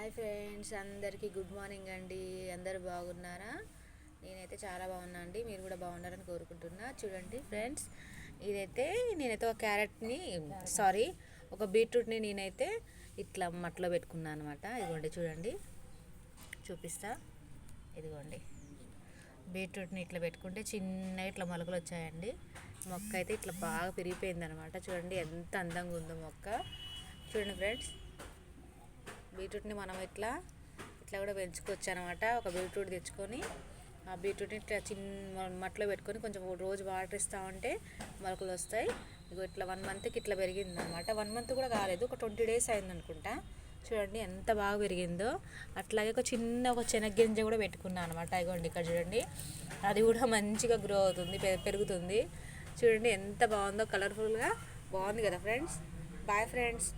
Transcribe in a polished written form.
Hi friends, అందరికీ good morning అండి. అందరు బాగున్నారా? నేనైతే చాలా బాగున్నా అండి. మీరు కూడా బాగున్నారని కోరుకుంటున్నా. చూడండి ఫ్రెండ్స్, నేనైతే ఒక క్యారెట్ని ఒక బీట్రూట్ని నేనైతే ఇట్లా మట్లో పెట్టుకున్నాను అనమాట. ఇదిగోండి చూడండి, చూపిస్తా. ఇదిగోండి బీట్రూట్ని ఇట్లా పెట్టుకుంటే చిన్న ఇట్లా మొలకలు వచ్చాయండి. మొక్క అయితే ఇట్లా బాగా పెరిగిపోయింది అనమాట. చూడండి ఎంత అందంగా ఉందో మొక్క. చూడండి ఫ్రెండ్స్, బీట్రూట్ని మనం ఇట్లా కూడా పెంచుకోవచ్చు అనమాట. ఒక బీట్రూట్ తెచ్చుకొని ఆ బీట్రూట్ని ఇట్లా చిన్న మట్లో పెట్టుకొని కొంచెం రోజు వాటర్ ఇస్తూ ఉంటే మొలకలు వస్తాయి. ఇగో ఇట్లా 1 మంత్కి ఇట్లా పెరిగింది అనమాట. 1 మంత్ కూడా కాలేదు, ఒక 20 days అయింది అనుకుంటా. చూడండి ఎంత బాగా పెరిగిందో. అట్లాగే ఒక శనగగింజ కూడా పెట్టుకున్నాను అనమాట. ఇగోండి ఇక్కడ చూడండి, అది కూడా మంచిగా గ్రో అవుతుంది, పెరుగుతుంది. చూడండి ఎంత బాగుందో, కలర్ఫుల్గా బాగుంది కదా ఫ్రెండ్స్. Bye friends.